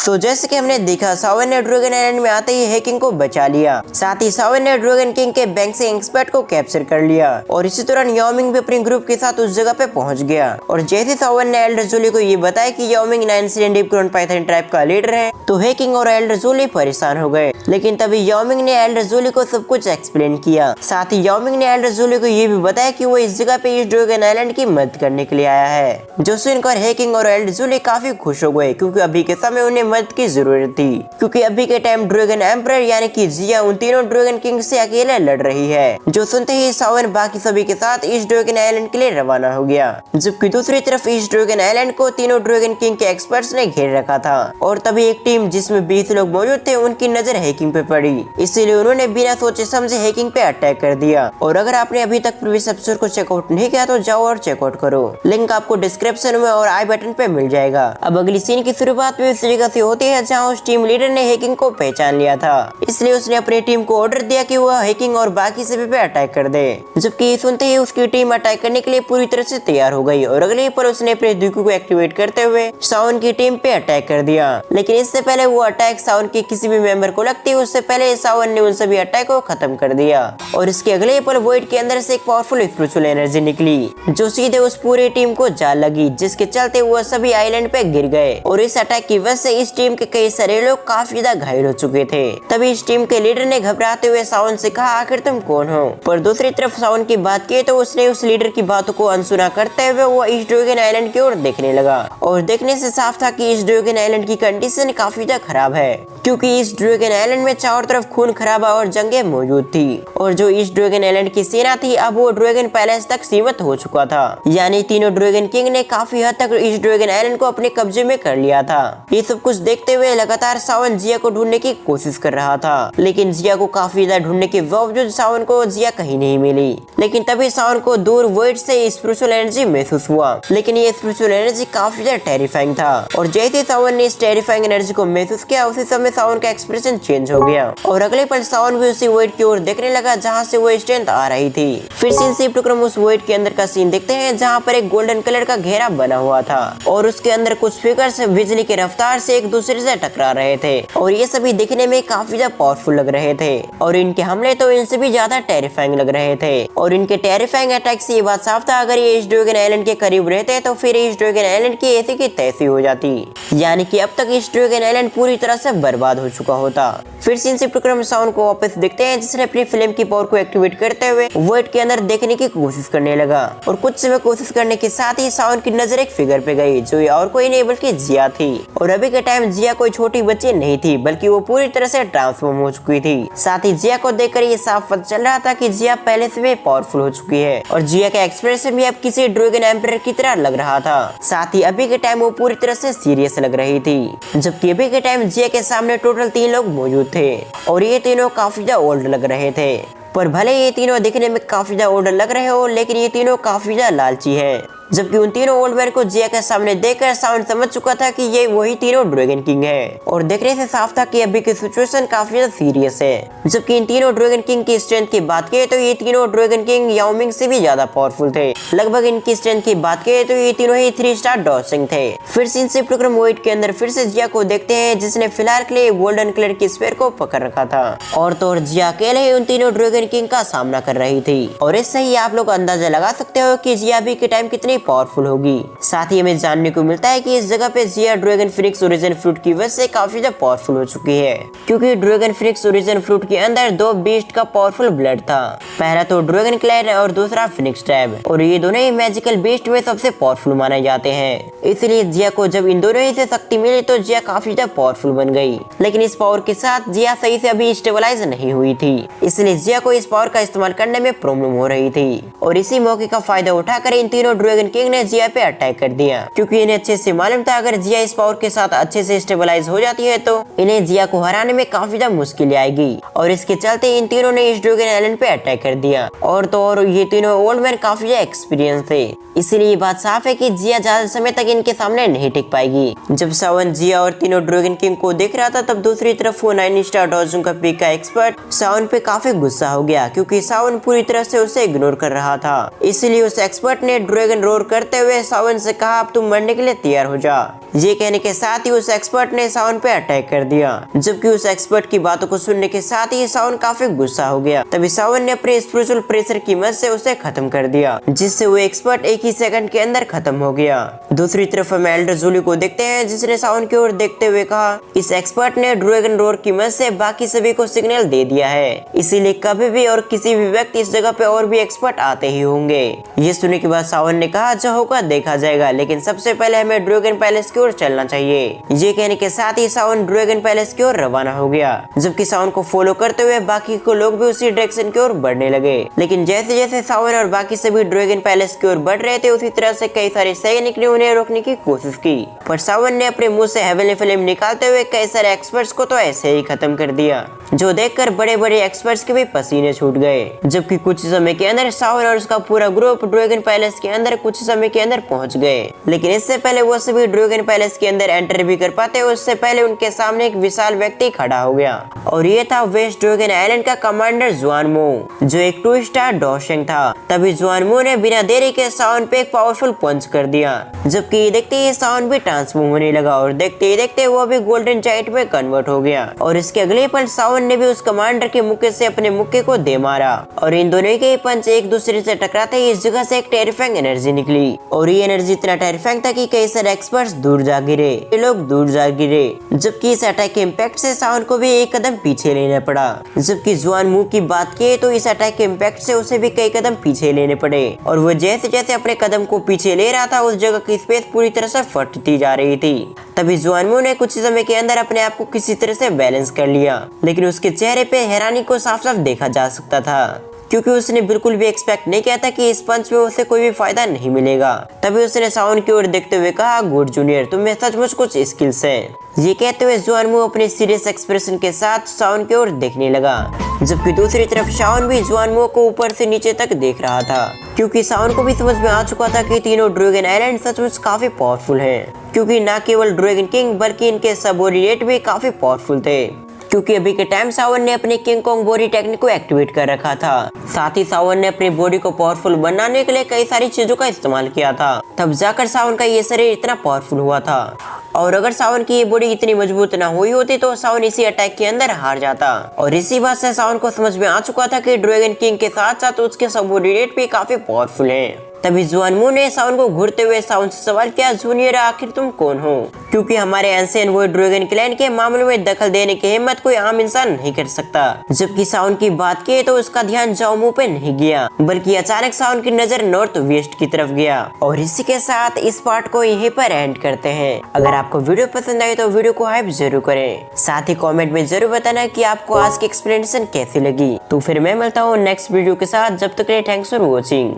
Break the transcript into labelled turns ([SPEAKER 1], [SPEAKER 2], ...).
[SPEAKER 1] तो जैसे कि हमने देखा, सावन ने ड्रैगन आइलैंड में आते ही हैकिंग को बचा लिया। साथ ही सावन ने ड्रैगन किंग के बैंक से एक्सपर्ट को कैप्चर कर लिया और इसी दौरान याओ मिंग भी अपने ग्रुप के साथ उस जगह पे पहुंच गया। और जैसे सावन ने एल्डर जुली को ये बताया कि Yao Ming 9 incident deep crown python tribe का लीडर है, तो हैकिंग और एल्डर जुली परेशान हो गए। लेकिन तभी याओ मिंग ने एल्डर जुली को सब कुछ एक्सप्लेन किया। साथ ही याओ मिंग ने एल्डर जुली को ये भी बताया कि वो इस जगह पे इस ड्रैगन आइलैंड की मदद करने के लिए आया है, जो सुनकर हैकिंग और एल्डर जुली काफी खुश हो गए, क्योंकि अभी के समय उन्हें मदद की जरूरत थी। क्योंकि अभी के टाइम ड्रैगन एम्परर यानी कि जिया उन तीनों ड्रैगन किंग से अकेले लड़ रही है, जो सुनते ही सावन बाकी सभी के साथ इस ड्रैगन आइलैंड के लिए रवाना हो गया। जबकि दूसरी तरफ इस ड्रैगन आइलैंड को तीनों ड्रैगन किंग के एक्सपर्ट्स ने घेर रखा था और तभी एक टीम जिसमें 20 लोग मौजूद थे, उनकी नजर हैकिंग पे पड़ी। इसीलिए उन्होंने बिना सोचे समझे हैकिंग पे अटैक कर दिया। और अगर आपने अभी तक प्रीवियस एपिसोड को चेकआउट नहीं किया तो जाओ और चेकआउट करो, लिंक आपको डिस्क्रिप्शन में और आई बटन पे मिल जाएगा। अब अगली सीन की शुरुआत भी उस जगह से होती है जहाँ उस टीम लीडर ने हैकिंग को पहचान लिया था, इसलिए उसने अपनी टीम को ऑर्डर दिया कि वह हैकिंग और बाकी सभी पे अटैक कर दे। जबकि सुनते ही उसकी टीम अटैक करने के लिए पूरी तरह से तैयार हो गई और अगले ही पल उसने अपने दुकू को एक्टिवेट करते हुए सावन की टीम पे अटैक कर दिया। लेकिन इससे पहले वो अटैक सावन के किसी भी मेंबर को लगती, उससे पहले सावन ने उन सभी अटैक को खत्म कर दिया। और इसके अगले ही पल वॉइड के अंदर से एक पावरफुल स्पिरिचुअल एनर्जी निकली, जो सीधे उस पूरी टीम को जा लगी, जिसके चलते वो सभी आइलैंड पे गिर गए। और इस अटैक की वजह से इस टीम के कई सारे लोग काफी ज्यादा घायल हो चुके थे। तभी इस टीम के लीडर ने घबराते हुए सावन से कहा, आखिर तुम कौन हो? पर दूसरी तरफ सावन की बात की तो उसने उस लीडर की बातों को अनसुना करते हुए वो इस ड्रैगन आइलैंड की ओर देखने लगा। और देखने से साफ था कि इस ड्रैगन आइलैंड की कंडीशन काफी ज्यादा खराब है, क्योंकि इस ड्रैगन आइलैंड में चारों तरफ खून खराबा और जंगें मौजूद थी। और जो इस ड्रैगन आइलैंड की सेना थी, अब वो ड्रैगन पैलेस तक सीमित हो चुका था, यानी तीनों ड्रैगन किंग ने काफी हद तक इस ड्रैगन आइलैंड को अपने कब्जे में कर लिया था। ये सब कुछ देखते हुए लगातार सावन जिया को ढूंढने की कोशिश कर रहा था, लेकिन जिया को काफी ज्यादा ढूंढने के बावजूद सावन को जिया कहीं नहीं मिली। लेकिन तभी सावन को दूर वॉइड से स्पिरिचुअल एनर्जी महसूस हुआ, लेकिन ये स्पिरिचुअल एनर्जी काफी ज्यादा टेरिफाइंग था। और जैसे सावन ने इस टेरिफाइंग एनर्जी को महसूस किया, उसी समय सावन का एक्सप्रेशन चेंज हो गया और अगले पल सावन भी उसी वॉइड की ओर देखने लगा जहाँ से वो स्ट्रेंथ आ रही थी। फिर सीन शिफ्ट कर उस वॉइड के अंदर का सीन देखते हैं, जहाँ पर एक गोल्डन कलर का घेरा बना हुआ था और उसके अंदर कुछ फिगर्स बिजली की रफ्तार से एक दूसरे से टकरा रहे थे और ये सभी दिखने में काफी ज्यादा पावरफुल लग रहे थे और इनके हमले तो इनसे भी ज्यादा टेरिफाइंग लग रहे थे। और इनके टेरिफाइंग अटैक से ये बात साफ था, अगर ये इस ड्रैगन आइलैंड के करीब रहते तो फिर इस ड्रैगन आइलैंड की ऐसी की तैसी हो जाती, यानी कि अब तक इस ड्रैगन आइलैंड पूरी तरह से बर्बाद हो चुका होता। फिर सीन शिफ्ट कर सावन को वापस देखते हैं, जिसने अपनी फिल्म की पावर को एक्टिवेट करते हुए वॉइड के अंदर देखने की कोशिश करने लगा। और कुछ समय कोशिश करने के साथ ही सावन की नजर एक फिगर पे गई, जो ये और कोई नहीं बल्कि जिया थी। और अभी के टाइम जिया कोई छोटी बच्ची नहीं थी, बल्कि वो पूरी तरह से ट्रांसफॉर्म हो चुकी थी। साथ ही जिया को देखकर ये साफ पता चल रहा था कि जिया पहले से भी पावरफुल हो चुकी है और जिया का एक्सप्रेशन भी अब किसी ड्रैगन एम्परर की तरह लग रहा था। साथ ही अभी के टाइम वो पूरी तरह से सीरियस लग रही थी, जबकि अभी के टाइम जिया के सामने टोटल 3 लोग मौजूद थे और ये तीनों काफी ज्यादा ओल्ड लग रहे थे। पर भले ये तीनों दिखने में काफी ज्यादा ओल्ड लग रहे हो, लेकिन ये तीनों काफी ज्यादा लालची है। जबकि उन तीनों ओल्ड मैन को जिया के सामने देखकर सावन समझ चुका था कि ये वही तीनों ड्रैगन किंग है और देखने से साफ था कि अभी की सिचुएशन काफी ज्यादा सीरियस है। जबकि इन तीनों ड्रैगन किंग की स्ट्रेंथ की बात करें तो ये तीनों ड्रैगन किंग याओ मिंग से भी ज्यादा पावरफुल थे। लगभग इनकी स्ट्रेंथ की बात करें तो ये तीनों ही 3 स्टार डॉसिंग थे। फिर सीन शिफ्ट कर वॉइड के अंदर फिर से जिया को देखते हैं, जिसने फिलहाल के लिए गोल्डन कलर की स्फीयर को पकड़ रखा था और तो और जिया अकेले ही उन तीनों ड्रैगन किंग का सामना कर रही थी। और इससे ही आप लोग अंदाजा लगा सकते हो कि जिया अभी के टाइम कितनी पावरफुल होगी। साथ ही हमें जानने को मिलता है कि इस जगह पे जिया ड्रैगन फिनिक्स ओरिजिन फ्रूट की वजह से काफी ज्यादा पावरफुल हो चुकी है, क्योंकि ड्रैगन फिनिक्स ओरिजिन फ्रूट के अंदर 2 बीस्ट का पावरफुल ब्लड था। पहला तो ड्रैगन क्लैन और दूसरा फिनिक्स ट्रैब, और ये दोनों ही मैजिकल बीस्ट में सबसे पावरफुल माने जाते हैं। इसलिए जिया को जब इन दोनों ही से शक्ति मिली तो जिया काफी ज्यादा पावरफुल बन गई। लेकिन इस पावर के साथ जिया सही से अभी स्टेबलाइज नहीं हुई थी, इसलिए जिया को इस पावर का इस्तेमाल करने में प्रॉब्लम हो रही थी। और इसी मौके का फायदा उठाकर इन तीनों ड्रैगन किंग ने जिया पे अटैक कर दिया, क्योंकि इन्हें अच्छे से मालूम था अगर जिया इस पावर के साथ अच्छे से स्टेबलाइज हो जाती है तो इन्हें जिया को हराने में काफी ज्यादा मुश्किल आएगी। और इसके चलते इन तीनों ने इस ड्रैगन आइलैंड पे अटैक कर दिया। और तो और ये तीनों ओल्ड मैन काफी ज्यादा एक्सपीरियंस थे, इसीलिए ये बात साफ है कि जिया ज्यादा समय तक इनके सामने नहीं टिक पाएगी। जब सावन जिया और तीनों ड्रैगन किंग को देख रहा था, तब दूसरी तरफ वो 9 स्टार डॉजिंग का पीक का एक्सपर्ट सावन पे काफी गुस्सा हो गया, क्योंकि सावन पूरी तरह से उसे इग्नोर कर रहा था। इसीलिए उस एक्सपर्ट ने ड्रैगन रोर करते हुए सावन से कहा अब तुम मरने के लिए तैयार हो जा। ये कहने के साथ ही उस एक्सपर्ट ने सावन पे अटैक कर दिया। जबकि उस एक्सपर्ट की बातों को सुनने के साथ ही सावन काफी गुस्सा हो गया। तभी सावन ने अपने स्पिरिचुअल प्रेशर की मदद से उसे खत्म कर दिया, जिससे वो एक्सपर्ट एक ही सेकंड के अंदर खत्म हो गया। दूसरी तरफ हम एल्डर जूली को देखते हैं, जिसने सावन की ओर देखते हुए कहा इस एक्सपर्ट ने ड्रैगन रोर की मदद से बाकी सभी को सिग्नल दे दिया है, इसीलिए कभी भी और किसी भी व्यक्ति इस जगह पे और भी एक्सपर्ट आते ही होंगे। ये सुनने के बाद सावन ने कहा जो होगा देखा जाएगा, लेकिन सबसे पहले हमें ड्रैगन पैलेस की ओर चलना चाहिए। ये कहने के साथ ही सावन ड्रैगन पैलेस की ओर रवाना हो गया। जबकि सावन को फॉलो करते हुए बाकी को लोग भी उसी डायरेक्शन की ओर बढ़ने लगे। लेकिन जैसे जैसे सावन और बाकी सभी ड्रैगन पैलेस की ओर बढ़ रहे थे, उसी तरह से कई सारे सैनिक ने उन्हें रोकने की कोशिश की, पर सावन ने अपने मुंह से हेवनली फ्लेम निकालते हुए कई सारे एक्सपर्ट्स को तो ऐसे ही खत्म कर दिया, जो देखकर बड़े बड़े एक्सपर्ट्स के भी पसीने छूट गए। जबकि कुछ समय के अंदर सावन और उसका पूरा ग्रुप ड्रैगन पैलेस के अंदर कुछ समय के अंदर पहुंच गए। लेकिन इससे पहले वो सभी ड्रैगन पैलेस के अंदर एंटर भी कर पाते, उससे पहले उनके सामने एक विशाल व्यक्ति खड़ा हो गया, और ये था वेस्ट ड्रैगन आइलैंड का कमांडर जुआनमो, जो एक 2 स्टार डॉशेंग था। तभी जुआनमो ने बिना देरी के सावन पे एक पावरफुल पंच कर दिया। जबकि देखते ही सावन भी ट्रांसफॉर्म होने लगा, और देखते ही देखते वो भी गोल्डन जाइंट में कन्वर्ट हो गया। और इसके अगले पल सावन ने भी उस कमांडर के मुक्के से अपने मुक्के को दे मारा, और इन दोनों के पंच एक दूसरे से टकराते ही इस जगह से एक टेरिफाइंग एनर्जी निकली, और ये एनर्जी इतना टेरिफाइंग था कि कई सारे एक्सपर्ट्स दूर जा गिरे, लोग दूर जा गिरे। जबकि इस अटैक के इम्पैक्ट से सावन को भी एक कदम पीछे लेना पड़ा। जबकि जुआनमो की बात की तो इस अटैक के इम्पैक्ट से उसे भी कई कदम पीछे लेने पड़े, और वो जैसे जैसे अपने कदम को पीछे ले रहा था उस जगह की स्पेस पूरी तरह से फटती जा रही थी। तभी जुआनमो ने कुछ समय के अंदर अपने आप को किसी तरह से बैलेंस कर लिया, लेकिन उसके चेहरे पे हैरानी को साफ साफ देखा जा सकता था, क्योंकि उसने बिल्कुल भी एक्सपेक्ट नहीं किया था कि इस पंच में उसे कोई भी फायदा नहीं मिलेगा। तभी उसने सावन की ओर देखते हुए कहा गुड जूनियर, तुम्हें सचमुच कुछ स्किल्स हैं। ये कहते हुए जुआनमो अपने सीरियस एक्सप्रेशन के साथ सावन की ओर देखने लगा। जबकि दूसरी तरफ सावन भी जुआनमो को ऊपर से नीचे तक देख रहा था, क्योंकि सावन को भी समझ में आ चुका था कि तीनों ड्रैगन आइलैंड सचमुच काफी पावरफुल हैं, क्योंकि न केवल ड्रैगन किंग बल्कि इनके सबऑर्डिनेट भी काफी पावरफुल थे। क्योंकि अभी के टाइम सावन ने अपने किंग कॉन्ग बॉडी टेक्निक को एक्टिवेट कर रखा था। साथ ही सावन ने अपनी बॉडी को पावरफुल बनाने के लिए कई सारी चीजों का इस्तेमाल किया था, तब जाकर सावन का ये शरीर इतना पावरफुल हुआ था। और अगर सावन की ये बॉडी इतनी मजबूत ना हुई होती तो सावन इसी अटैक के अंदर हार जाता। और इसी बात से सावन को समझ में आ चुका था कि ड्रैगन किंग के साथ साथ उसके सबऑर्डिनेट भी काफी पावरफुल हैं। तभी जुआनमो ने सावन को घूरते हुए सावन से सवाल किया जूनियर आखिर तुम कौन हो, क्योंकि हमारे एंशिएंट वर्ल्ड ड्रैगन क्लैन के मामलों में दखल देने की हिम्मत कोई आम इंसान नहीं कर सकता। जबकि सावन की बात की तो उसका ध्यान जाओमो पे नहीं गया, बल्कि अचानक सावन की नजर नॉर्थ वेस्ट की तरफ गया। और इसी के साथ इस पार्ट को यहीं पर एंड करते हैं। अगर आपको वीडियो पसंद आई तो वीडियो को हाइप जरूर करें, साथ ही कमेंट में जरूर बताना कि आपको आज की एक्सप्लेनेशन कैसी लगी। तो फिर मैं मिलता हूँ नेक्स्ट वीडियो के साथ, जब तक के लिए थैंक्स फॉर वॉचिंग।